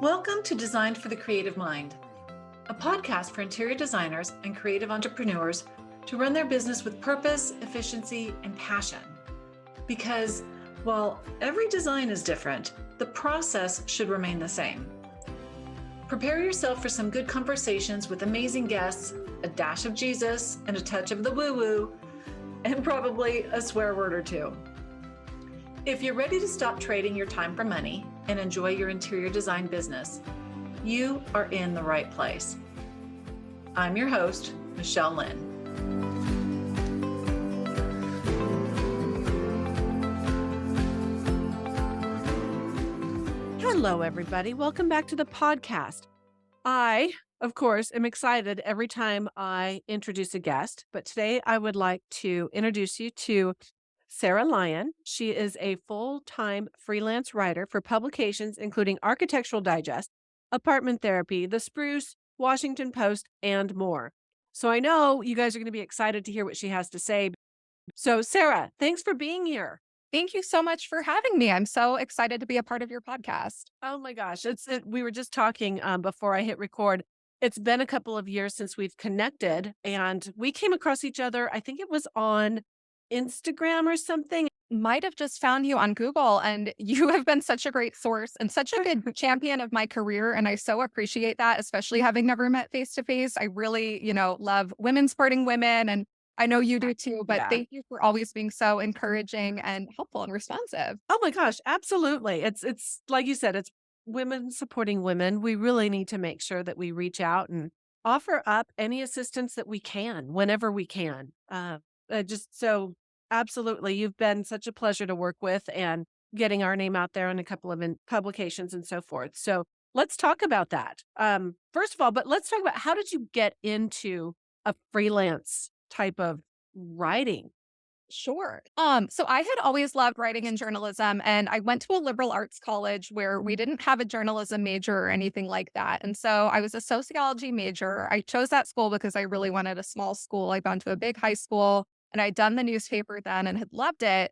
Welcome to Designed for the Creative Mind, a podcast for interior designers and creative entrepreneurs to run their business with purpose, efficiency, and passion. Because while every design is different, the process should remain the same. Prepare yourself for some good conversations with amazing guests, a dash of Jesus, and a touch of the woo-woo, and probably a swear word or two. If you're ready to stop trading your time for money and enjoy your interior design business, you are in the right place. I'm your host, Michelle Lynn. Hello, everybody. Welcome back to the podcast. I, of course, am excited every time I introduce a guest, but today I would like to introduce you to Sarah Lyon. She is a full-time freelance writer for publications including Architectural Digest, Apartment Therapy, The Spruce, Washington Post, and more. So I know you guys are going to be excited to hear what she has to say. So Sarah, thanks for being here. Thank you so much for having me. I'm so excited to be a part of your podcast. Oh my gosh, we were just talking before I hit record. It's been a couple of years since we've connected, and we came across each other. I think it was on Instagram or something. Might have just found you on Google, and you have been such a great source and such a good champion of my career. And I so appreciate that, especially having never met face to face. I really, love women supporting women, and I know you do too, but Yeah. thank you for always being so encouraging and helpful and responsive. Oh my gosh, absolutely. It's like you said, it's women supporting women. We really need to make sure that we reach out and offer up any assistance that we can whenever we can. Just so absolutely, you've been such a pleasure to work with and getting our name out there in a couple of publications and so forth. So let's talk about that. First of all, but let's talk about how did you get into a freelance type of writing? Sure. So I had always loved writing and journalism, and I went to a liberal arts college where we didn't have a journalism major or anything like that. And so I was a sociology major. I chose that school because I really wanted a small school. I'd gone to a big high school and I'd done the newspaper then and had loved it.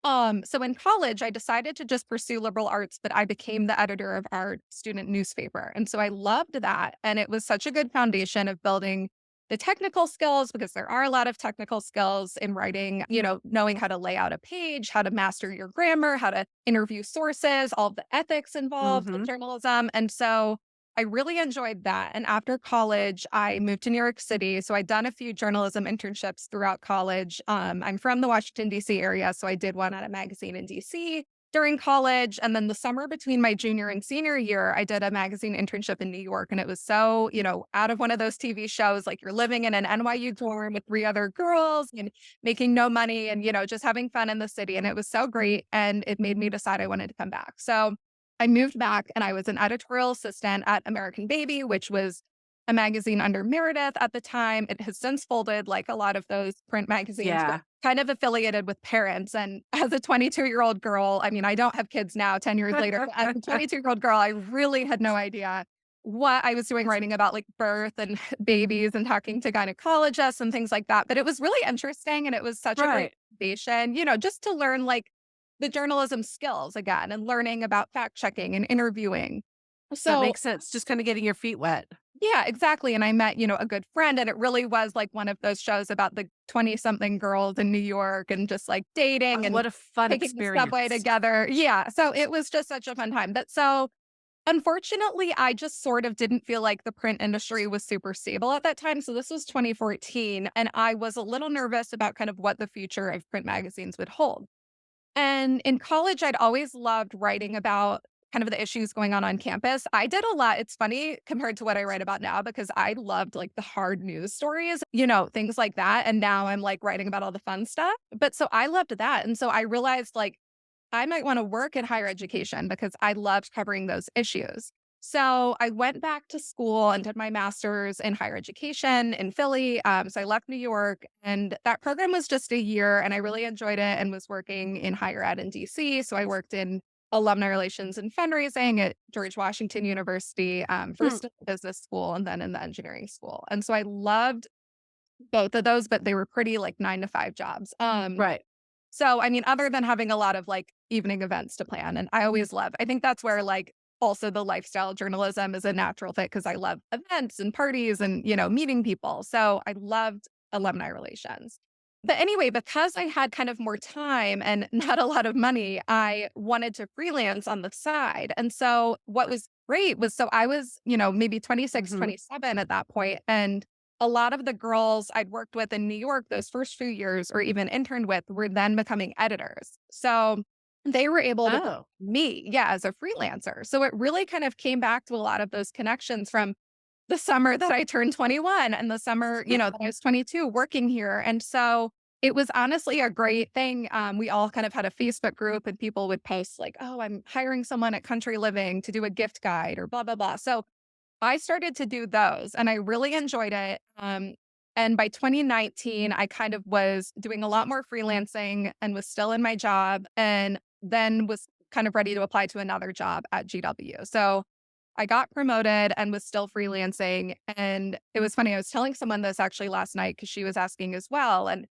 So in college, I decided to just pursue liberal arts, but I became the editor of our student newspaper. And so I loved that. And it was such a good foundation of building the technical skills, because there are a lot of technical skills in writing, knowing how to lay out a page, how to master your grammar, how to interview sources, all the ethics involved in journalism. And so I really enjoyed that. And after college, I moved to New York City. So I'd done a few journalism internships throughout college. I'm from the Washington, D.C. area. So I did one at a magazine in D.C. during college. And then the summer between my junior and senior year, I did a magazine internship in New York. And it was so, out of one of those TV shows, like you're living in an NYU dorm with 3 other girls and making no money and, just having fun in the city. And it was so great. And it made me decide I wanted to come back. So I moved back and I was an editorial assistant at American Baby, which was a magazine under Meredith at the time. It has since folded, like a lot of those print magazines, Yeah. but kind of affiliated with parents. And as a 22-year-old girl, I mean, I don't have kids now, 10 years later. As a 22-year-old girl, I really had no idea what I was doing, writing about like birth and babies and talking to gynecologists and things like that. But it was really interesting. And it was such a great foundation, just to learn like the journalism skills again and learning about fact checking and interviewing. So That makes sense. Just kind of getting your feet wet. yeah, exactly. And I met, a good friend, and it really was like one of those shows about the 20-something girls in New York and just like dating and What a fun taking experience. the subway together. Yeah. So it was just such a fun time. But so unfortunately, I just sort of didn't feel like the print industry was super stable at that time. So this was 2014, and I was a little nervous about kind of what the future of print magazines would hold. And in college, I'd always loved writing about kind of the issues going on campus. I did a lot. It's funny compared to what I write about now, because I loved like the hard news stories, things like that. And now I'm like writing about all the fun stuff. But so I loved that. And so I realized like I might want to work in higher education because I loved covering those issues. So I went back to school and did my master's in higher education in Philly. So I left New York, and that program was just a year, and I really enjoyed it and was working in higher ed in DC. So I worked in alumni relations and fundraising at George Washington University, first in the business school and then in the engineering school. And so I loved both of those, but they were pretty like 9 to 5 jobs. Right. So, I mean, other than having a lot of like evening events to plan, and I always love, I think that's where like also the lifestyle journalism is a natural fit because I love events and parties and, meeting people. So I loved alumni relations. But anyway, because I had kind of more time and not a lot of money, I wanted to freelance on the side. And so what was great was so I was, maybe 26, Mhm. 27 at that point, and a lot of the girls I'd worked with in New York those first few years or even interned with were then becoming editors. So they were able to Oh, me, yeah, as a freelancer. So it really kind of came back to a lot of those connections from the summer that I turned 21 and the summer, that I was 22 working here. And so it was honestly a great thing. We all kind of had a Facebook group and people would post like, oh, I'm hiring someone at Country Living to do a gift guide or blah, blah, blah. So I started to do those and I really enjoyed it. And by 2019, I kind of was doing a lot more freelancing and was still in my job and then was kind of ready to apply to another job at GW. So I got promoted and was still freelancing. And it was funny. I was telling someone this actually last night because she was asking as well. And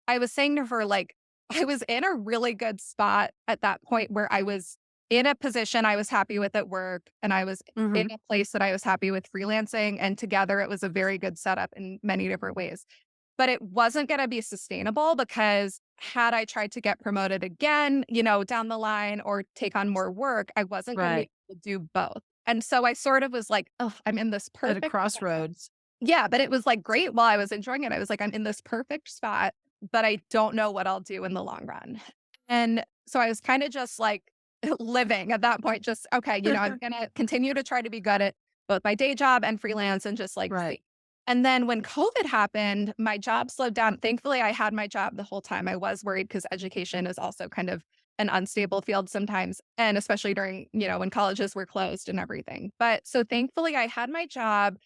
I was saying to her, like, I was in a really good spot at that point where I was in a position I was happy with at work and I was in mhm. a place that I was happy with freelancing. And together it was a very good setup in many different ways. But it wasn't going to be sustainable because had I tried to get promoted again, down the line or take on more work, I wasn't going to be Right. able to do both. And so I sort of was like, oh, I'm in this At a perfect spot. crossroads. Yeah, but it was, like, great while I was enjoying it. I was like, "I'm in this perfect spot, but I don't know what I'll do in the long run." And so I was kinda just, like, living at that point, just, "Okay, I'm gonna continue to try to be good at both my day job and freelance and just, like, Right. see." And then when COVID happened, my job slowed down. Thankfully, I had my job the whole time. I was worried because education is also kind of an unstable field sometimes, and especially during, when colleges were closed and everything. But so thankfully, I had my job,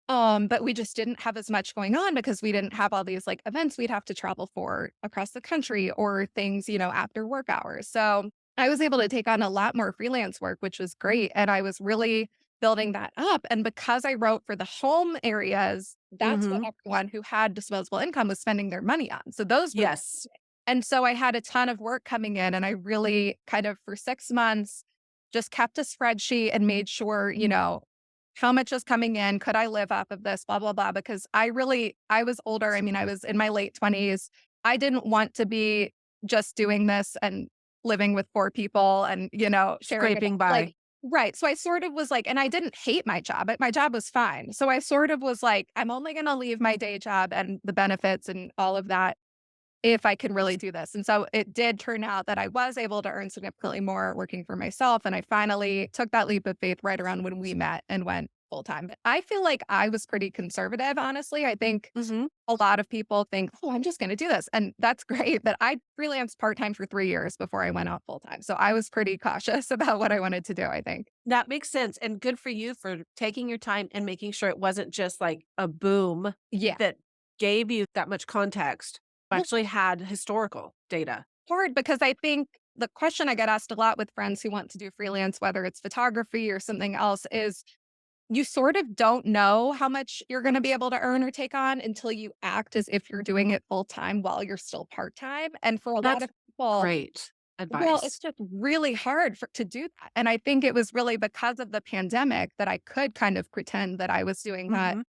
but we just didn't have as much going on because we didn't have all these like events we'd have to travel for across the country or things, after work hours. So I was able to take on a lot more freelance work, which was great. And I was really building that up. And because I wrote for the home areas, that's what Mhm. everyone who had disposable income was spending their money on. So those were, Yes. and so I had a ton of work coming in and I really kind of for 6 months just kept a spreadsheet and made sure, how much is coming in? Could I live off of this? Blah, blah, blah. Because I was older. I mean, I was in my late 20s. I didn't want to be just doing this and living with four people and, sharing it. Scraping Like, by. right. So I sort of was like, and I didn't hate my job, but my job was fine. So I sort of was like, I'm only going to leave my day job and the benefits and all of that if I can really do this. And so it did turn out that I was able to earn significantly more working for myself. And I finally took that leap of faith right around when we met and went full time. But I feel like I was pretty conservative, honestly. I think Mhm. a lot of people think, oh, I'm just going to do this. And that's great. But I freelanced part time for 3 years before I went out full time. So I was pretty cautious about what I wanted to do, I think. That makes sense, and good for you for taking your time and making sure it wasn't just like a boom Yeah. that gave you that much context, actually had historical data. Hard because I think the question I get asked a lot with friends who want to do freelance, whether it's photography or something else, is you sort of don't know how much you're going to be able to earn or take on until you act as if you're doing it full time while you're still part time. And for a lot That's of people, great well, it's advice. just really hard to do that. And I think it was really because of the pandemic that I could kind of pretend that I was doing that. Mhm.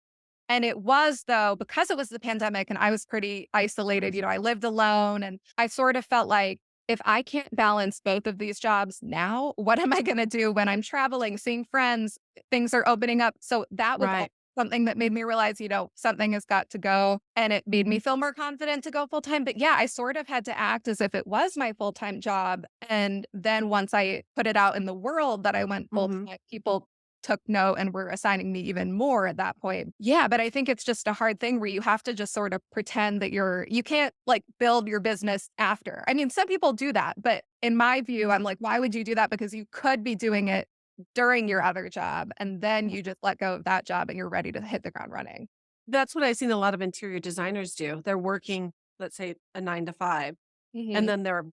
And it was, though, because it was the pandemic and I was pretty isolated, I lived alone and I sort of felt like if I can't balance both of these jobs now, what am I going to do when I'm traveling, seeing friends, things are opening up? So that was Right. something that made me realize, something has got to go. And it made me feel more confident to go full time. But yeah, I sort of had to act as if it was my full time job. And then once I put it out in the world that I went full Mhm. time, people took note and were assigning me even more at that point. Yeah, but I think it's just a hard thing where you have to just sort of pretend that you can't like build your business after. I mean, some people do that, but in my view, I'm like, why would you do that? Because you could be doing it during your other job and then you just let go of that job and you're ready to hit the ground running. That's what I've seen a lot of interior designers do. They're working, let's say, a 9 to 5, and Hmm. then their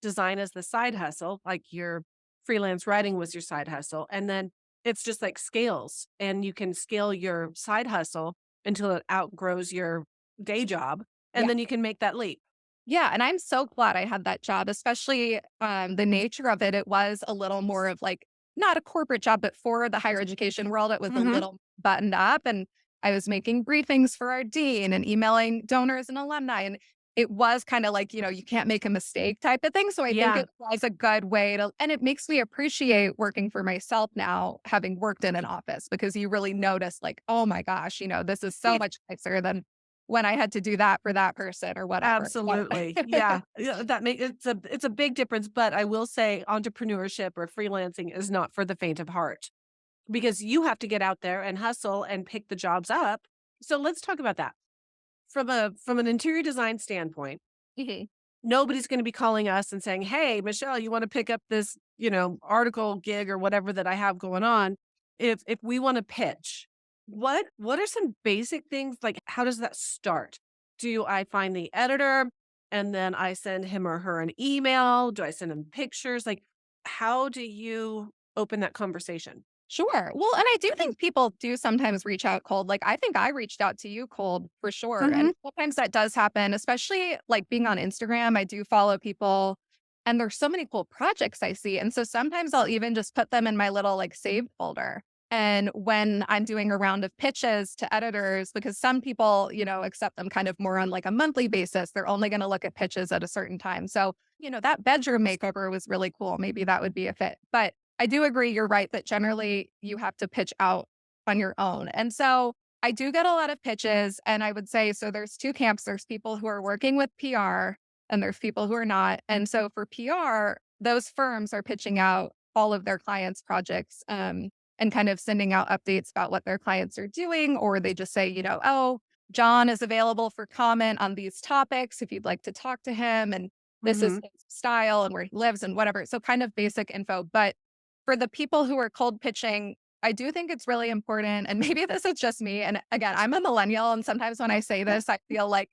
design is the side hustle, like your freelance writing was your side hustle, and then it's just like scales, and you can scale your side hustle until it outgrows your day job, and Yeah. then you can make that leap. Yeah, and I'm so glad I had that job, especially, the nature of it, it was a little more of, like, not a corporate job, but for the higher education world, it was a Hmm. little buttoned up. And I was making briefings for our dean and emailing donors and alumni. And it was kind of like, you can't make a mistake type of thing. So I think Yeah. it was a good way to, and it makes me appreciate working for myself now, having worked in an office, because you really notice like, oh my gosh, this is so much nicer than when I had to do that for that person or whatever. Absolutely. Yeah. Yeah, it's a big difference, but I will say entrepreneurship or freelancing is not for the faint of heart because you have to get out there and hustle and pick the jobs up. So let's talk about that. From an interior design standpoint, Mhm. nobody's going to be calling us and saying, "Hey, Michelle, you want to pick up this, article gig or whatever that I have going on?" If we want to pitch, what are some basic things like how does that start? Do I find the editor and then I send him or her an email? Do I send them pictures? Like how do you open that conversation? Sure. Well, and I do think people do sometimes reach out cold. Like, I think I reached out to you cold for sure. Mhm. And sometimes that does happen, especially like being on Instagram. I do follow people and there's so many cool projects I see. And so sometimes I'll even just put them in my little like saved folder. And when I'm doing a round of pitches to editors, because some people, accept them kind of more on like a monthly basis, they're only going to look at pitches at a certain time. So, that bedroom makeover was really cool. Maybe that would be a fit. But I do agree, you're right, that generally you have to pitch out on your own. And so I do get a lot of pitches. And I would say, so there's two camps. There's people who are working with PR and there's people who are not. And so for PR, those firms are pitching out all of their clients' projects and kind of sending out updates about what their clients are doing. Or they just say, oh, John is available for comment on these topics if you'd like to talk to him. And this is Mhm. his style and where he lives and whatever. So kind of basic info. But for the people who are cold pitching, I do think it's really important. And maybe this is just me. And again, I'm a millennial. And sometimes when I say this, I feel like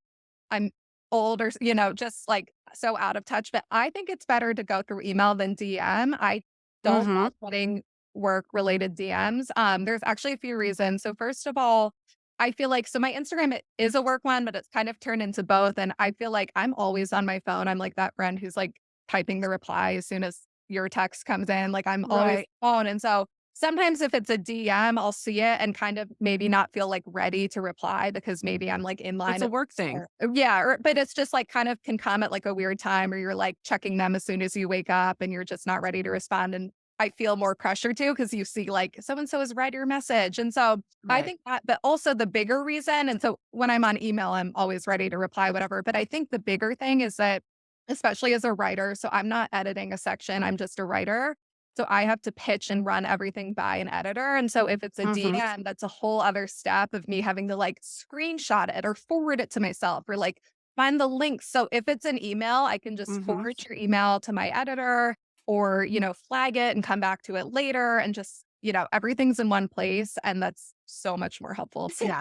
I'm old or, just like so out of touch. But I think it's better to go through email than DM. I don't Mhm. love getting work related DMs. There's actually a few reasons. So, first of all, I feel like, so my Instagram it is a work one, but it's kind of turned into both. And I feel like I'm always on my phone. I'm like that friend who's like typing the reply as soon as your text comes in. Like I'm always Right. on. And so sometimes if it's a DM, I'll see it and kind of maybe not feel like ready to reply because maybe I'm like in It's line. a work thing. Yeah. But it's just like kind of can come at like a weird time or you're like checking them as soon as you wake up and you're just not ready to respond. And I feel more pressure too because you see like so and so has read your message. And so I Right. think that, but also the bigger reason. And so when I'm on email, I'm always ready to reply, whatever. But I think the bigger thing is that, especially as a writer, so I'm not editing a section, I'm just a writer. So I have to pitch and run everything by an editor. And so if it's a Mhm. DM, that's a whole other step of me having to like screenshot it or forward it to myself or like find the links. So if it's an email, I can just Mhm. forward your email to my editor or, flag it and come back to it later and just, everything's in one place. And that's so much more helpful. Yeah.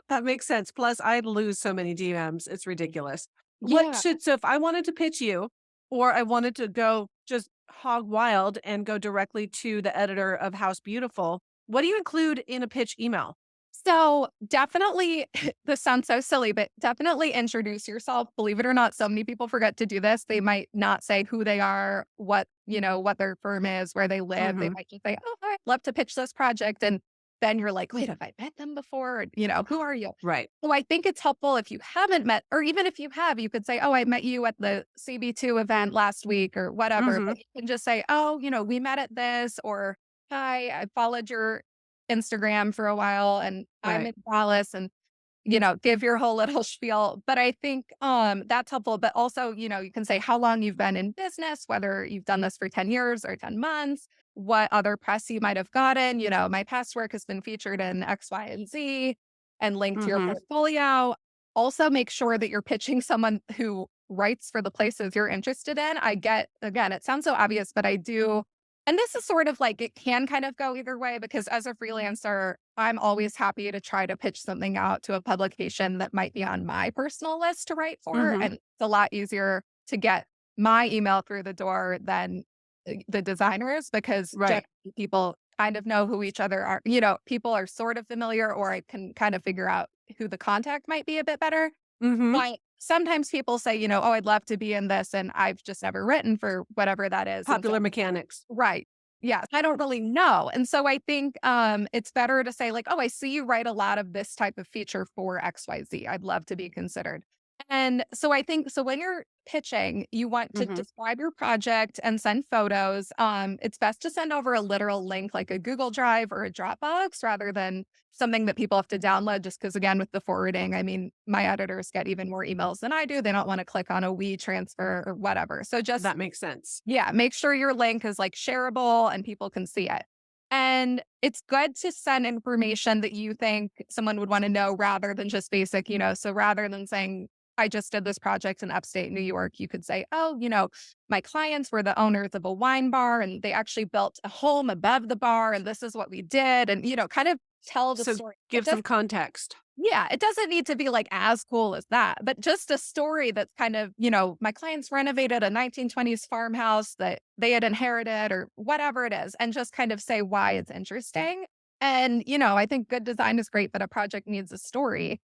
That makes sense. Plus, I lose so many DMs. It's ridiculous. Yeah. So if I wanted to pitch you or I wanted to go just hog wild and go directly to the editor of House Beautiful, what do you include in a pitch email? So definitely, this sounds so silly, but definitely introduce yourself. Believe it or not, so many people forget to do this. They might not say who they are, what their firm is, where they live. They Mhm. might just say, "Oh, I'd love to pitch this project," and then you're like, "Wait, have I met them before?" Or, who are you? Right. So I think it's helpful if you haven't met, or even if you have, you could say, "Oh, I met you at the CB2 event last week," or whatever. Mhm. But you can just say, "Oh, we met at this," or "Hi, I followed your Instagram for a while and I'm Right. in Dallas," and, give your whole little spiel. But I think that's helpful. But also, you can say how long you've been in business, whether you've done this for 10 years or 10 months, what other press you might have gotten. My past work has been featured in X, Y, and Z and linked to your Mhm. portfolio. Also, make sure that you're pitching someone who writes for the places you're interested in. I get, again, it sounds so obvious, but I do, and this is sort of like it can kind of go either way because as a freelancer, I'm always happy to try to pitch something out to a publication that might be on my personal list to write for. Mhm. And it's a lot easier to get my email through the door than the designers because Right. generally people kind of know who each other are. People are sort of familiar, or I can kind of figure out who the contact might be a bit better. Mhm. But sometimes people say, oh, I'd love to be in this. And I've just never written for whatever that is. And so Popular mechanics. right. Yes, I don't really know. And so I think it's better to say like, oh, I see you write a lot of this type of feature for XYZ. I'd love to be considered. And so I think so when you're pitching, you want to Mhm. describe your project and send photos. It's best to send over a literal link like a Google Drive or a Dropbox rather than something that people have to download just because again with the forwarding, I mean, my editors get even more emails than I do. They don't want to click on a we transfer or whatever. So just That makes sense. yeah, make sure your link is like shareable and people can see it. And it's good to send information that you think someone would want to know rather than just basic, So rather than saying, I just did this project in upstate New York, you could say, oh, my clients were the owners of a wine bar and they actually built a home above the bar and this is what we did. And, kind of tell the So story. give some context. Yeah, it doesn't need to be like as cool as that, but just a story that's kind of, my clients renovated a 1920s farmhouse that they had inherited or whatever it is, and just kind of say why it's interesting. And, I think good design is great, but a project needs a story.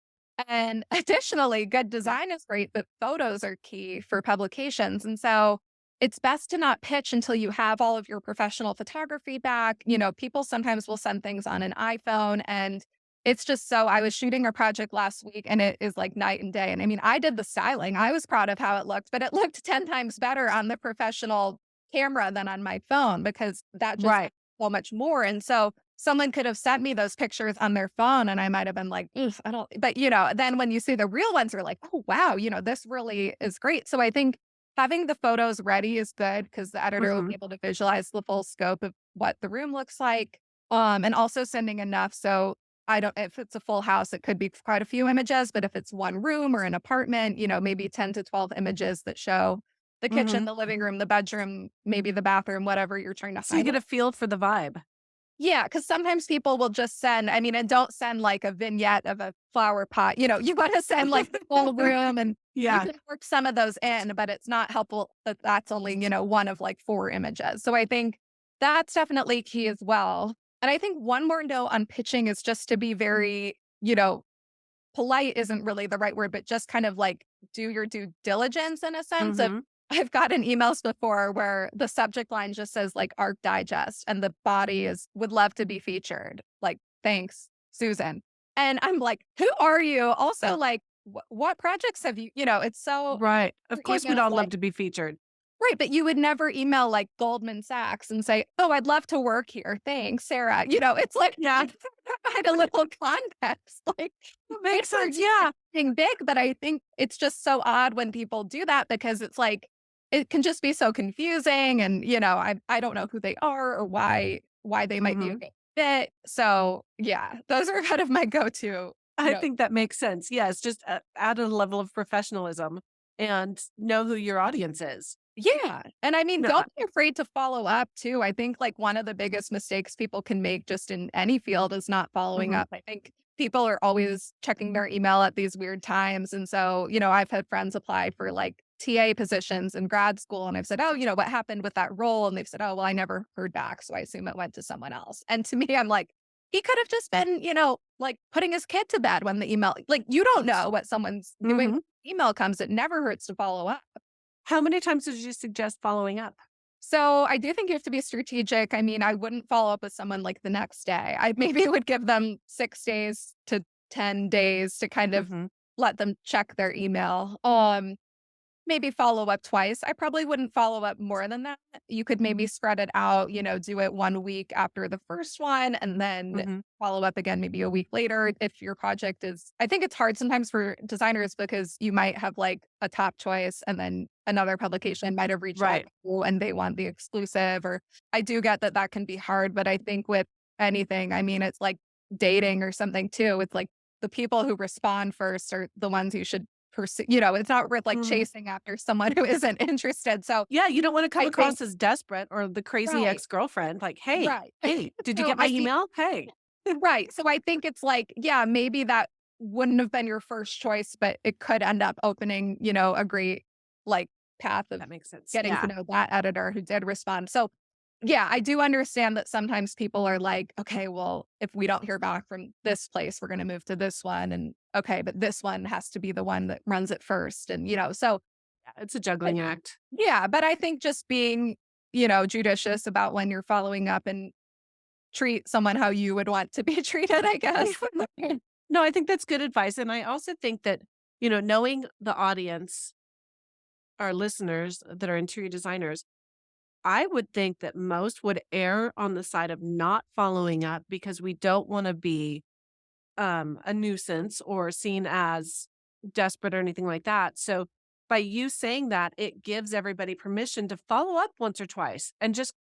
And additionally, good design is great, but photos are key for publications. And so it's best to not pitch until you have all of your professional photography back. People sometimes will send things on an iPhone and it's just so I was shooting a project last week and it is like night and day. And I mean, I did the styling. I was proud of how it looked, but it looked 10 times better on the professional camera than on my phone because that just Right. so much more. And so someone could have sent me those pictures on their phone and I might have been like, "Oof, I don't, but then when you see the real ones, you're like, oh, wow, this really is great. So I think having the photos ready is good because the editor will be Mhm. able to visualize the full scope of what the room looks like. And also sending enough so I don't if it's a full house, it could be quite a few images, but if it's one room or an apartment, maybe 10 to 12 images that show the kitchen, Mhm. the living room, the bedroom, maybe the bathroom, whatever you're trying to So you highlight. get a feel for the vibe. Yeah, because sometimes people will just send, I mean, and don't send like a vignette of a flower pot. You want to send like the whole room and you Yeah. can work some of those in, but it's not helpful that that's only, one of like 4 images. So I think that's definitely key as well. And I think one more note on pitching is just to be very, polite isn't really the right word, but just kind of like do your due diligence in a sense of Mhm. I've gotten emails before where the subject line just says like Arc Digest and the body is would love to be featured. Like, thanks, Susan. And I'm like, who are you? Also, like, what projects have you, it's so Right. Of your course, we'd emails all love like to be featured. right, but you would never email like Goldman Sachs and say, "Oh, I'd love to work here. Thanks, Sarah." It's like Yeah. provide a little context. Like, That great makes for sense. Yeah. being big, but I think it's just so odd when people do that because it's like it can just be so confusing, and I don't know who they are or why they might be a Mhm. good fit. So yeah, those are kind of my go-to. I think that makes sense. Yes, just add a level of professionalism and know who your audience is. Yeah, and I mean, No, don't be afraid to follow up too. I think, like, one of the biggest mistakes people can make just in any field is not following mhm. up. I think people are always checking their email at these weird times, and so, I've had friends apply for, like, TA positions in grad school, and I've said, "Oh, what happened with that role?" And they've said, "Oh, well, I never heard back, so I assume it went to someone else." And to me, I'm like, he could have just been, like, putting his kid to bed when the email like, you don't know what someone's doing. Mhm. Email comes, it never hurts to follow up. How many times did you suggest following up? So I do think you have to be strategic. I mean, I wouldn't follow up with someone like the next day. I maybe would give them 6 days to 10 days to kind of Mhm. let them check their email. Maybe follow up twice. I probably wouldn't follow up more than that. You could maybe spread it out, do it 1 week after the first one and then Mhm. follow up again maybe a week later if your project is I think it's hard sometimes for designers because you might have like a top choice and then another publication might have reached out Right. to you and they want the exclusive or I do get that that can be hard, but I think with anything, I mean, it's like dating or something too. It's like the people who respond first are the ones you should pursue, it's not worth like Mhm. chasing after someone who isn't interested. So Yeah, you don't wanna come I think across as desperate or the crazy right, ex-girlfriend, like, "Hey, right. hey, did you So get my I think email? Hey." right. So I think it's like, yeah, maybe that wouldn't have been your first choice, but it could end up opening, a great like path of That makes sense. getting to Yeah. know that editor who did respond. So yeah, I do understand that sometimes people are like, okay, well, if we don't hear back from this place, we're going to move to this one. And okay, but this one has to be the one that runs it first. And, so Yeah, it's a but juggling act. yeah, but I think just being judicious about when you're following up and treat someone how you would want to be treated, I guess. No, I think that's good advice. And I also think that, knowing the audience, our listeners that are interior designers, I would think that most would err on the side of not following up because we don't want to be a nuisance or seen as desperate or anything like that. So by you saying that, it gives everybody permission to follow up once or twice and just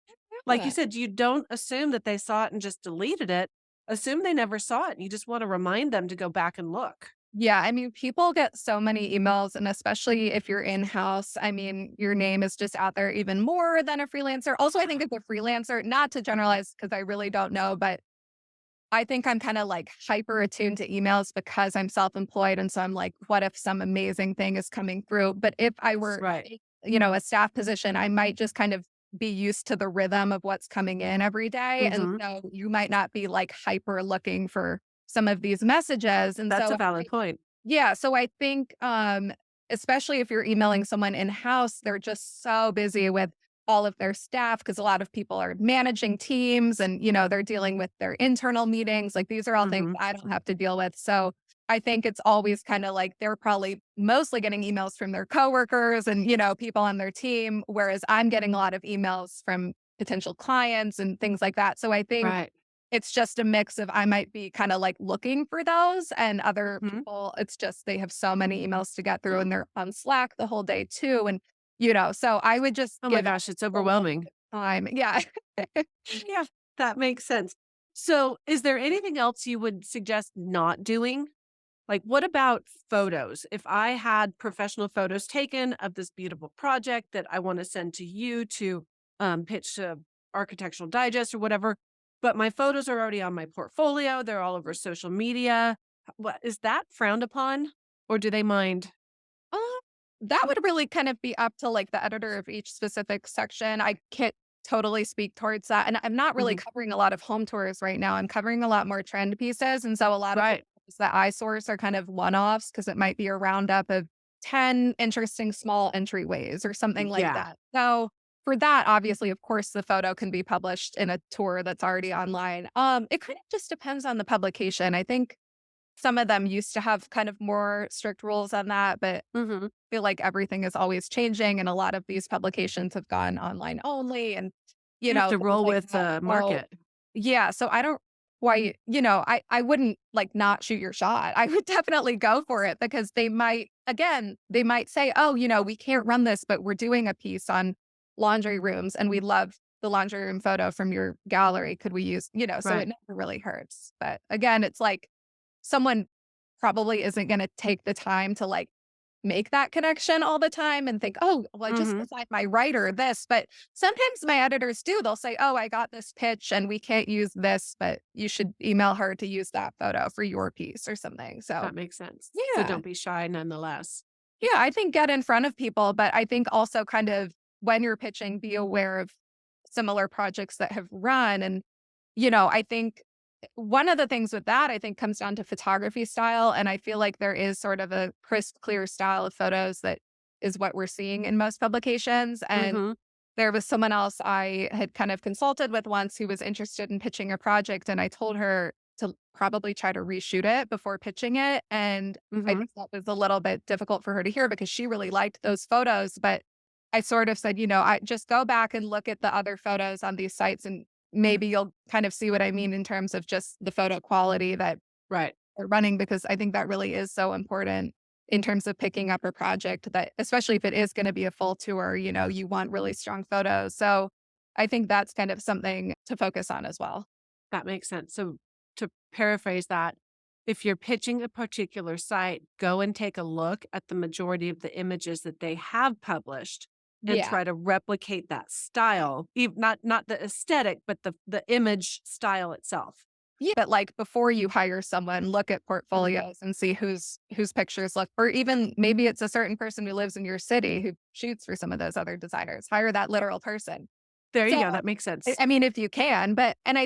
like you Yeah. said, you don't assume that they saw it and just deleted it. Assume they never saw it. And you just want to remind them to go back and look. Yeah, I mean, people get so many emails, and especially if you're in-house, I mean, your name is just out there even more than a freelancer. Also, I think as a freelancer, not to generalize because I really don't know, but I think I'm kind of like hyper attuned to emails because I'm self-employed. And so I'm like, what if some amazing thing is coming through? But if I were, Right. a staff position, I might just kind of be used to the rhythm of what's coming in every day. And Hmm. so you might not be like hyper looking for some of these messages. And That's so a valid point. yeah, so I think, especially if you're emailing someone in-house, they're just so busy with all of their staff because a lot of people are managing teams and, they're dealing with their internal meetings. Like these are all things Hmm. I don't have to deal with. So I think it's always kind of like they're probably mostly getting emails from their coworkers and, people on their team, whereas I'm getting a lot of emails from potential clients and things like that. So I think Right. it's just a mix of I might be kinda, like, looking for those, and other Mhm. people, it's just they have so many emails to get through, and they're on Slack the whole day too, and, so I would just Oh my give gosh, it's a little overwhelming. bit of time. Yeah. Yeah, that makes sense. So, is there anything else you would suggest not doing? Like, what about photos? If I had professional photos taken of this beautiful project that I want to send to you to pitch to Architectural Digest or whatever, but my photos are already on my portfolio, they're all over social media. What is that frowned upon, or do they mind? Um, that would really kind of be up to, like, the editor of each specific section. I can't totally speak towards that, and I'm not really Mhm. covering a lot of home tours right now. I'm covering a lot more trend pieces, and so a lot of the Right. photos that I source are kind of one-offs because it might be a roundup of 10 interesting small entryways or something like Yeah. that. So, for that, obviously, of course, the photo can be published in a tour that's already online. It kind of just depends on the publication. I think some of them used to have kind of more strict rules on that, but Mhm. feel like everything is always changing and a lot of these publications have gone online only and, You have to things roll like with that. the So, market. yeah, so I don't quite, I wouldn't like not shoot your shot. I would definitely go for it because they might say, "Oh, we can't run this, but we're doing a piece on laundry rooms and we love the laundry room photo from your gallery. Could we use, so it Right. never really hurts." But again, it's like someone probably isn't going to take the time to like make that connection all the time and think, "Oh, well, I just Mhm. assigned my writer this." But sometimes my editors do. They'll say, "Oh, I got this pitch and we can't use this, but you should email her to use that photo for your piece or something." So, That makes sense. So yeah. don't be shy nonetheless. Yeah, I think get in front of people, but I think also kind of when you're pitching, be aware of similar projects that have run. And, I think one of the things with that, I think, comes down to photography style. And I feel like there is sort of a crisp, clear style of photos that is what we're seeing in most publications. And Mhm. there was someone else I had kind of consulted with once who was interested in pitching a project, and I told her to probably try to reshoot it before pitching it. And I Mhm. think that was a little bit difficult for her to hear because she really liked those photos. But I sort of said, I just go back and look at the other photos on these sites and maybe you'll kind of see what I mean in terms of just the photo quality that Right. they're running, because I think that really is so important in terms of picking up a project that, especially if it is going to be a full tour, you want really strong photos. So I think that's kind of something to focus on as well. That makes sense. So to paraphrase that, if you're pitching a particular site, go and take a look at the majority of the images that they have published and Yeah. try to replicate that style, not the aesthetic, but the image style itself. Yeah. But like before you hire someone, look at portfolios and see whose pictures look, or even maybe it's a certain person who lives in your city who shoots for some of those other designers. Hire that literal person. There you So go. That makes sense. I mean, if you can, but I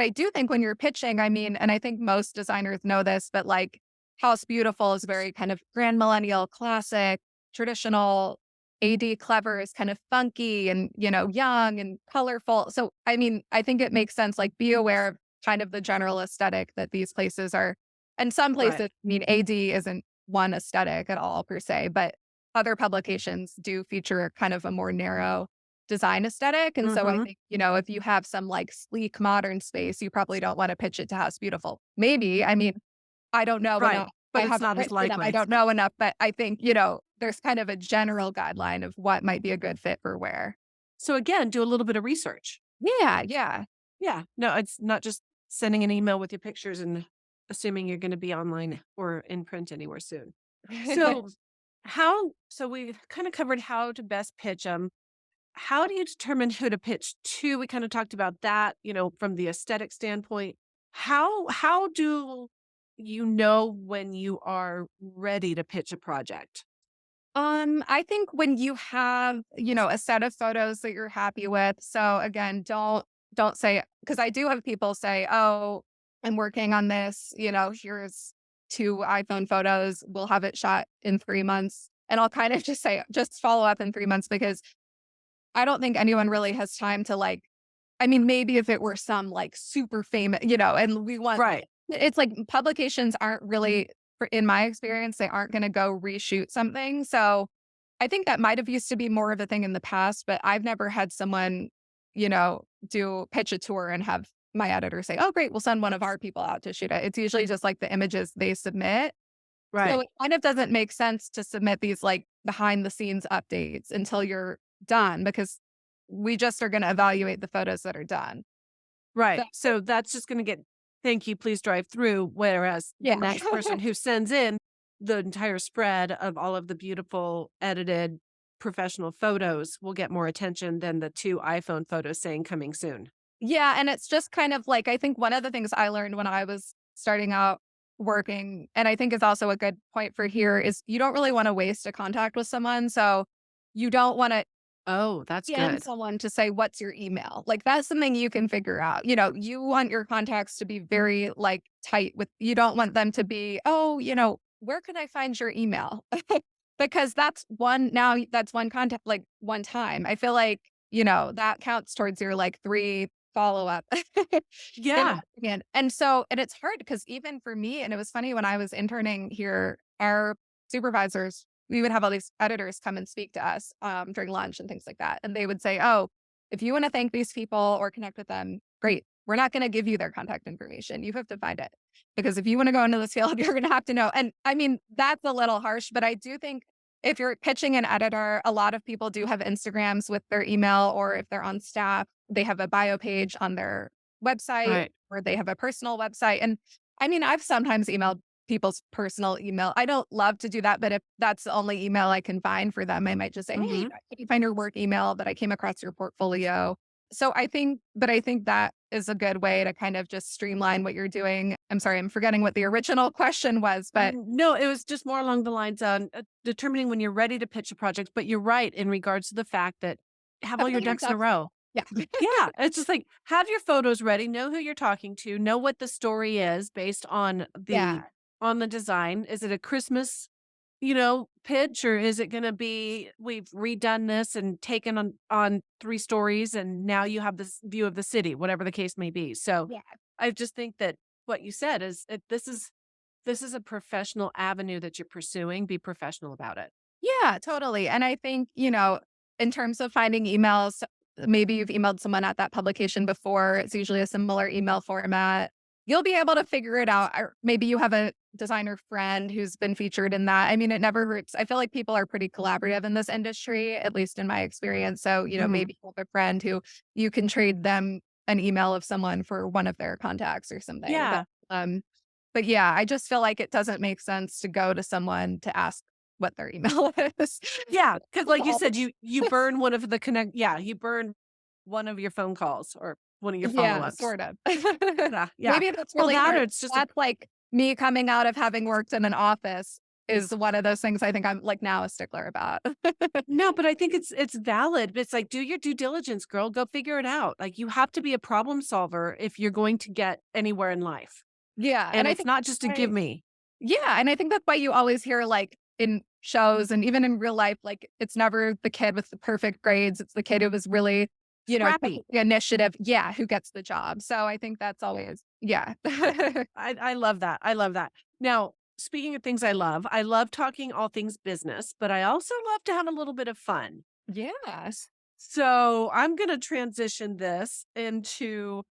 do think when you're pitching, I mean, and I think most designers know this, but like House Beautiful is very kind of grand millennial, classic, traditional. AD clever is kind of funky and, young and colorful. So, I mean, I think it makes sense. Like, be aware of kind of the general aesthetic that these places are. And some Right. places, I mean, AD isn't one aesthetic at all per se, but other publications do feature kind of a more narrow design aesthetic. And so I Hmm. think, if you have some like sleek modern space, you probably don't want to pitch it to House Beautiful. Maybe. I mean, I don't know Right. enough. I But it's haven't not as written for them. I likely. don't know enough, but I think, there's kind of a general guideline of what might be a good fit for where. So again, do a little bit of research. Yeah, yeah. Yeah. No, it's not just sending an email with your pictures and assuming you're going to be online or in print anywhere soon. So so we've kind of covered how to best pitch them. How do you determine who to pitch to? We kind of talked about that, from the aesthetic standpoint. How do you know when you are ready to pitch a project? I think when you have, a set of photos that you're happy with. So again, don't say, because I do have people say, "Oh, I'm working on this, here's 2 iPhone photos. We'll have it shot in 3 months." And I'll kind of just say, just follow up in 3 months, because I don't think anyone really has time to like, I mean, maybe if it were some like super famous, and we want, Right. it's like publications aren't really, in my experience, they aren't going to go reshoot something. So I think that might have used to be more of a thing in the past, but I've never had someone, do pitch a tour and have my editor say, "Oh, great, we'll send one of our people out to shoot it." It's usually just like the images they submit. So Right. it kind of doesn't make sense to submit these like behind the scenes updates until you're done, because we just are going to evaluate the photos that are done. So Right. So that's just going to get, thank you, please drive through. Whereas the yeah. next person who sends in the entire spread of all of the beautiful edited professional photos will get more attention than the 2 iPhone photos saying coming soon. Yeah, and it's just kind of like, I think one of the things I learned when I was starting out working, and I think is also a good point for here, is you don't really want to waste a contact with someone. So you don't want to Oh, that's DM good. someone to say, "What's your email?" Like, that's something you can figure out. You want your contacts to be very like tight with, you don't want them to be, "Oh, where can I find your email?" Because that's one contact, like one time. I feel like, that counts towards your like 3 follow-up. In my Yeah. opinion. And it's hard because even for me, and it was funny when I was interning here, our supervisors, we would have all these editors come and speak to us during lunch and things like that. And they would say, "Oh, if you want to thank these people or connect with them, great. We're not going to give you their contact information. You have to find it. Because if you want to go into this field, you're going to have to know." And I mean, that's a little harsh, but I do think if you're pitching an editor, a lot of people do have Instagrams with their email, or if they're on staff, they have a bio page on their website, Right. or they have a personal website. And I mean, I've sometimes emailed people's personal email. I don't love to do that, but if that's the only email I can find for them, I might just say, "Hey, Hmm. can you find your work email that I came across your portfolio?" So I think that is a good way to kind of just streamline what you're doing. I'm sorry, I'm forgetting what the original question was, but No, it was just more along the lines on determining when you're ready to pitch a project. But you're right in regards to the fact that have all have your all your ducks in a ducks. row. Yeah. Yeah, it's just like have your photos ready, know who you're talking to, know what the story is based Yeah. on the design. Is it a Christmas, pitch, or is it going to be we've redone this and taken on 3 stories and now you have this view of the city, whatever the case may be. So Yeah. I just think that what you said is this is a professional avenue that you're pursuing. Be professional about it. Yeah, totally. And I think, in terms of finding emails, maybe you've emailed someone at that publication before. It's usually a similar email format. You'll be able to figure it out. Or maybe you have a designer friend who's been featured in that. I mean, it never hurts. I feel like people are pretty collaborative in this industry, at least in my experience. So, Mhm. maybe you have a friend who you can trade them an email of someone for one of their contacts or something. Yeah. But yeah, I just feel like it doesn't make sense to go to someone to ask what their email is. Yeah, because like you All said, you burn one of the connect yeah, you burn one of your phone calls or one of your Yeah, follow-ups. sort of. Yeah, yeah. Maybe that's Well, really that or hard. it's just a That's like me coming out of having worked in an office is one of those things I think I'm like now a stickler about. no, but I think it's valid. It's like, do your due diligence, girl. Go figure it out. Like, you have to be a problem solver if you're going to get anywhere in life. Yeah, and And I it's think not that's just to give why me. yeah, and I think that's why you always hear like in shows. And even in real life, like it's never the kid with the perfect grades. It's the kid who was really, Scrappy. taking the initiative. Yeah. Who gets the job. So I think that's always, yeah. I love that. I love that. Now, speaking of things I love talking all things business, but I also love to have a little bit of fun. Yes. So I'm going to transition this into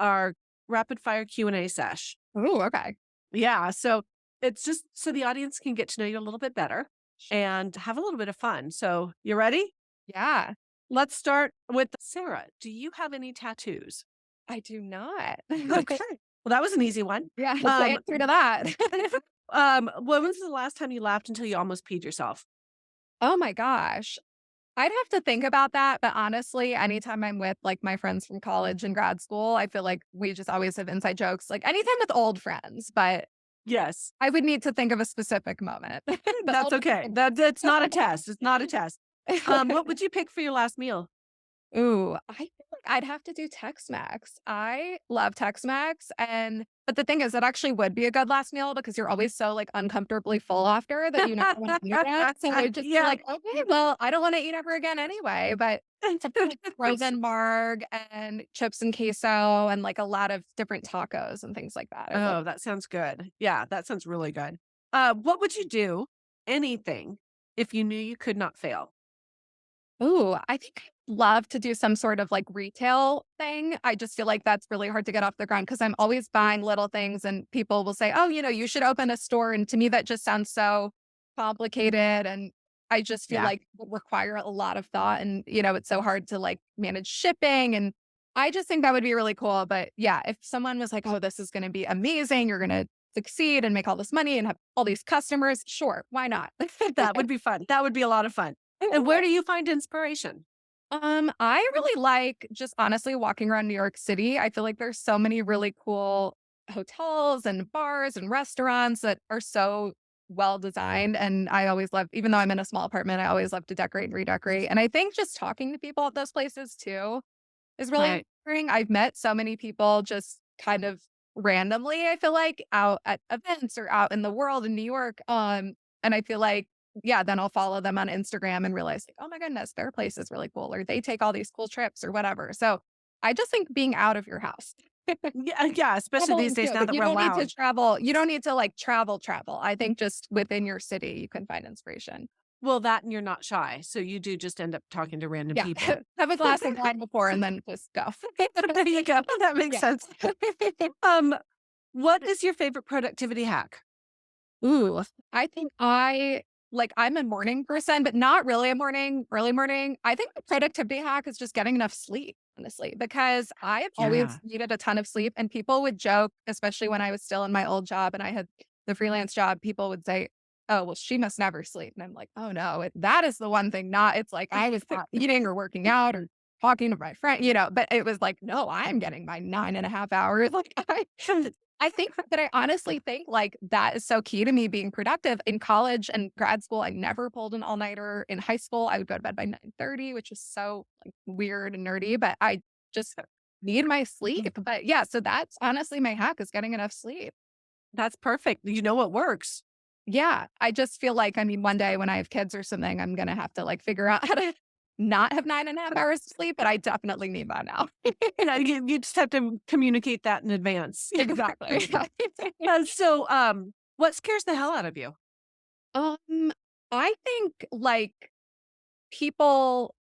our rapid fire Q&A sesh. Oh, okay. Yeah. So it's just so the audience can get to know you a little bit better and have a little bit of fun. So you ready? Yeah. Let's start with Sarah. Do you have any tattoos? I do not. Okay. Well, that was an easy one. Yeah. That's the answer to that. When was the last time you laughed until you almost peed yourself? Oh my gosh. I'd have to think about that, but honestly, anytime I'm with, like, my friends from college and grad school, I feel like we just always have inside jokes, like, anytime with old friends, but Yes. I would need to think of a specific moment. But That's I'll just okay. That's not a test. It's not a test. What would you pick for your last meal? Ooh, I feel like I'd have to do Tex-Mex. I love Tex-Mex, but the thing is, it actually would be a good last meal because you're always so, like, uncomfortably full after that you never wanna eat again. So I would just be Yeah. like, "Okay, well, I don't wanna eat ever again anyway," but something like frozen marg and chips and queso and, like, a lot of different tacos and things like that. I love. Oh, that sounds good. Yeah, that sounds really good. What would you do, anything, if you knew you could not fail? Ooh, I think I'd love to do some sort of like retail thing. I just feel like that's really hard to get off the ground because I'm always buying little things and people will say, oh, you should open a store. And to me, that just sounds so complicated. And I just feel Yeah. like it would require a lot of thought. And, it's so hard to like manage shipping. And I just think that would be really cool. But yeah, if someone was like, oh, this is going to be amazing, you're going to succeed and make all this money and have all these customers, sure, why not? That would be fun. That would be a lot of fun. And where do you find inspiration? I really like just honestly walking around New York City. I feel like there's so many really cool hotels and bars and restaurants that are so well designed. And I always love, even though I'm in a small apartment, I always love to decorate and redecorate. And I think just talking to people at those places too is really Right. inspiring. I've met so many people just kind of randomly, I feel like, out at events or out in the world in New York. And I feel like, yeah, then I'll follow them on Instagram and realize, like, oh my goodness, their place is really cool, or they take all these cool trips or whatever. So I just think being out of your house. Yeah, especially these Traveling days too, now but that you we're don't need to allowed. travel. You don't need to like travel. I think just within your city, you can find inspiration. Well, that and you're not shy, so you do just end up talking to random Yeah. people. Have a glass of wine before and then just go. There you go. That makes Yeah. sense. Um, what is your favorite productivity hack? Ooh, I think I'm a morning person, but not really early morning. I think the productivity hack is just getting enough sleep, honestly, because I have Yeah. always needed a ton of sleep. And people would joke, especially when I was still in my old job and I had the freelance job, people would say, oh, well, she must never sleep. And I'm like, oh no, that is the one thing, not it's like I was not eating or working out or talking to my friend, but it was like, no, I'm getting my 9.5 hours. Like I think that I honestly think, like, that is so key to me being productive. In college and grad school, I never pulled an all-nighter. In high school, I would go to bed by 9:30, which is so, like, weird and nerdy, but I just need my sleep. But, yeah, so that's honestly my hack is getting enough sleep. That's perfect. You know what works. Yeah, I just feel like, I mean, one day when I have kids or something, I'm gonna have to, like, figure out how to not have 9.5 hours of sleep, but I definitely need that now. You just have to communicate that in advance. Exactly. What scares the hell out of you? Um, I think, like, people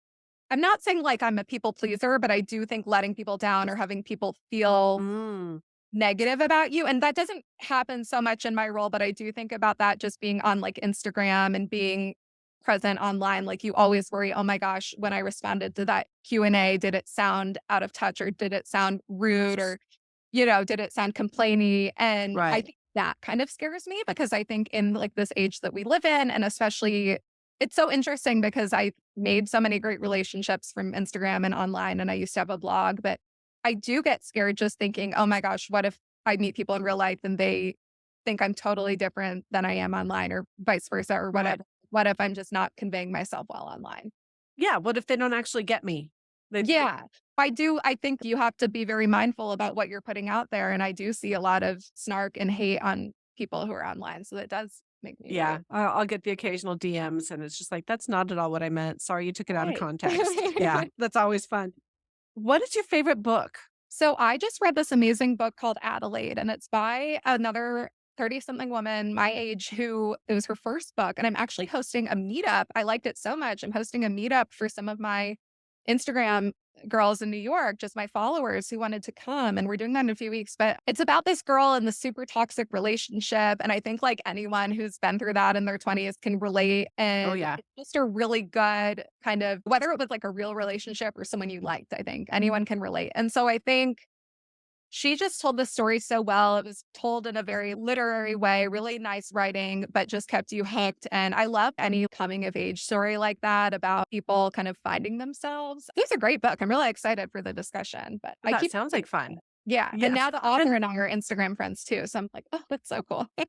I'm not saying, like, I'm a people pleaser, but I do think letting people down or having people feel Mm, negative about you and that doesn't happen so much in my role, but I do think about that just being on, like, Instagram and being present online, like, you always worry, "Oh my gosh, when I responded to that Q&A, did it sound out of touch or did it sound rude or, did it sound complainy?" And I right. think that kind of scares me because I think in, like, this age that we live in, and especially it's so interesting because I made so many great relationships from Instagram and online, and I used to have a blog, but I do get scared just thinking, "Oh my gosh, what if I meet people in real life and they think I'm totally different than I am online or vice versa or Right. whatever? What if I'm just not conveying myself well online?" Yeah. What if they don't actually get me? They Yeah. I think you have to be very mindful about what you're putting out there, and I do see a lot of snark and hate on people who are online, so that does make me Yeah, wait. I'll get the occasional DMs, and it's just like, "That's not at all what I meant. Sorry, you took it out of Right. context." Yeah, that's always fun. What is your favorite book? So I just read this amazing book called Adelaide, and it's by another 30 something woman my age who it was her first book. And I'm actually hosting a meetup. I liked it so much. I'm hosting a meetup for some of my Instagram girls in New York, just my followers who wanted to come. And we're doing that in a few weeks. But it's about this girl in the super toxic relationship. And I think like anyone who's been through that in their 20s can relate. Oh, And yeah. it's just a really good kind of, whether it was like a real relationship or someone you liked, I think anyone can relate. And so I think she just told the story so well. It was told in a very literary way, really nice writing, but just kept you hooked. And I love any coming of age story like that about people kind of finding themselves. It's a great book. I'm really excited for the discussion, but I That keep, sounds like fun. yeah. And Yes, now the author and and I are Instagram friends too. So I'm like, oh, that's so cool. that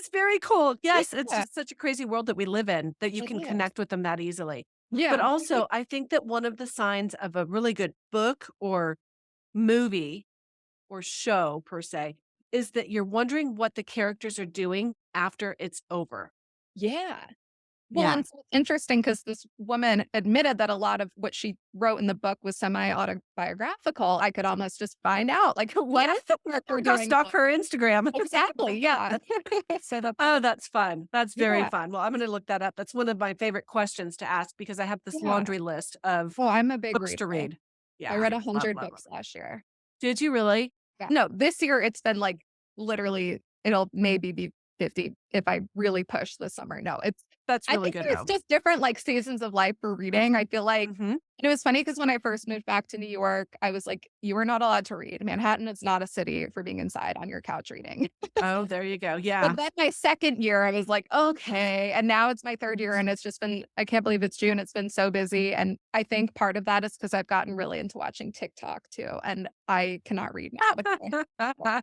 is very cool. Yes, it's Yeah, just such a crazy world that we live in that you it can is. connect with them that easily. But Yeah. also, I think that one of the signs of a really good book or movie or show per se is that you're wondering what the characters are doing after it's over. Yeah. Well, Yeah. and so it's interesting because this woman admitted that a lot of what she wrote in the book was semi-autobiographical. I could almost just find out, like, what Yeah. is the character Go doing? stalk her Instagram. Exactly, yeah. So the Oh, that's fun. That's very yeah, fun. Well, I'm going to look that up. That's one of my favorite questions to ask because I have this yeah. laundry list of Well, I'm a big books reader. to read. I Yeah. read Love, 100 love, love. books last year. Did you really? Yeah. No, this year it's been like literally, it'll maybe be 50 if I really push this summer. No, That's I really think good there's though. just different like seasons of life for reading. I feel like, Hmm. and it was funny because when I first moved back to New York, I was like, you are not allowed to read. Manhattan is not a city for being inside on your couch reading. Oh, there you go. Yeah. But then my second year, I was like, okay. And now it's my third year and it's just been, I can't believe it's June. It's been so busy. And I think part of that is because I've gotten really into watching TikTok too. And I cannot read now.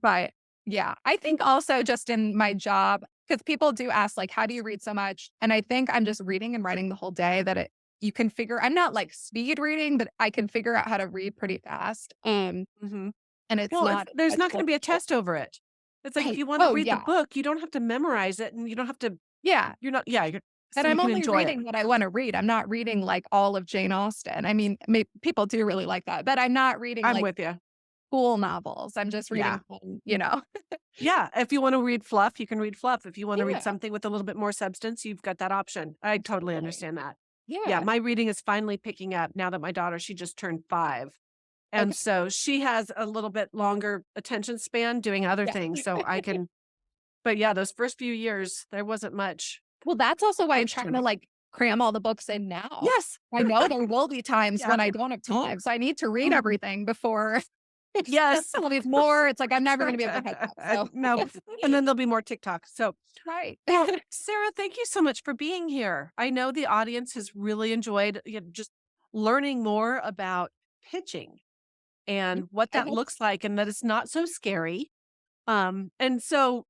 But yeah, I think also just in my job, because people do ask, like, how do you read so much? And I think I'm just reading and writing the whole day that you can figure, I'm not like speed reading, but I can figure out how to read pretty fast. Hmm. And it's Well, not, there's a not going to be a full- test over it. It's like if right. you want to Oh, read the yeah. book, you don't have to memorize it and you don't have to, Yeah. you're not, yeah, And so you I'm can only enjoy it. reading what I want to read. I'm not reading like all of Jane Austen. I mean, people do really like that, but I'm not reading I'm like with you. cool novels. I'm just Yeah. reading, them. Yeah. If you want to read fluff, you can read fluff. If you want to read Yeah. something with a little bit more substance, you've got that option. I totally Absolutely. understand that. Yeah. Yeah. My reading is finally picking up now that my daughter, she just turned 5. And Okay. so she has a little bit longer attention span doing other Yeah. things. So I can, but yeah, those first few years, there wasn't much. Well, that's also why I'm Page trying turner. to like cram all the books in now. Yes. I know there will be times Yeah. when I don't have time. So I need to read everything before Yes. there'll be more. It's like I'm never going to be able to catch up. So No. And then there'll be more TikTok. So, right. well, Sarah, thank you so much for being here. I know the audience has really enjoyed just learning more about pitching and what I that hope looks like and that it's not so scary. And so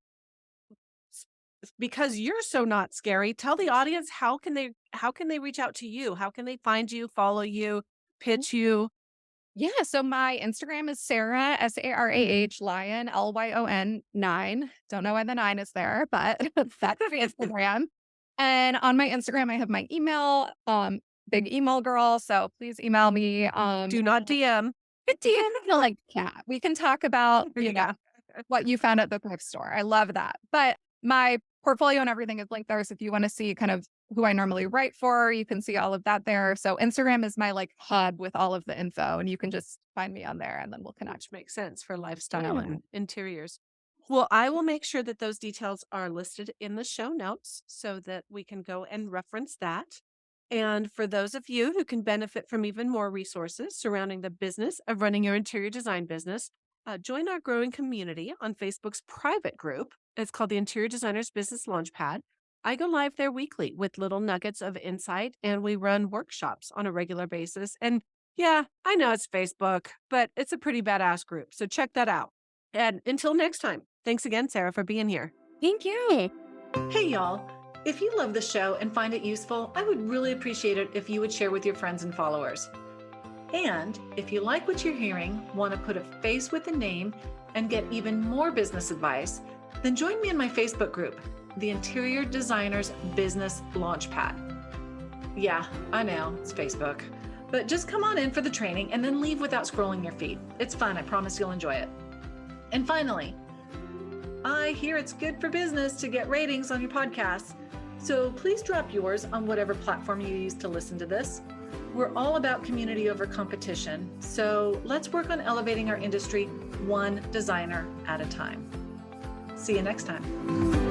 because you're so not scary, tell the audience how can they reach out to you? How can they find you, follow you, pitch you? yeah. So my Instagram is Sarah, Sarah Lyon, Lyon 9. Don't know why the 9 is there, but that's the Instagram. And on my Instagram, I have my email, big email girl. So please email me. Do not DM. DM, like, yeah, we can talk about, Yeah. what you found at the thrift store. I love that. But my portfolio and everything is linked there. So if you want to see kind of who I normally write for, you can see all of that there. So Instagram is my like hub with all of the info and you can just find me on there and then we'll connect. Which makes sense for lifestyle Yeah. and interiors. Well, I will make sure that those details are listed in the show notes so that we can go and reference that. And for those of you who can benefit from even more resources surrounding the business of running your interior design business, join our growing community on Facebook's private group. It's called the Interior Designers Business Launchpad. I go live there weekly with little nuggets of insight, and we run workshops on a regular basis. And yeah, I know it's Facebook, but it's a pretty badass group. So check that out. And until next time, thanks again, Sarah, for being here. Thank you. Hey, y'all. If you love the show and find it useful, I would really appreciate it if you would share with your friends and followers. And if you like what you're hearing, want to put a face with a name, and get even more business advice, then join me in my Facebook group. the Interior Designer's Business Launchpad. Yeah, I know, it's Facebook. But just come on in for the training and then leave without scrolling your feed. It's fun, I promise you'll enjoy it. And finally, I hear it's good for business to get ratings on your podcasts. So please drop yours on whatever platform you use to listen to this. We're all about community over competition. So let's work on elevating our industry one designer at a time. See you next time.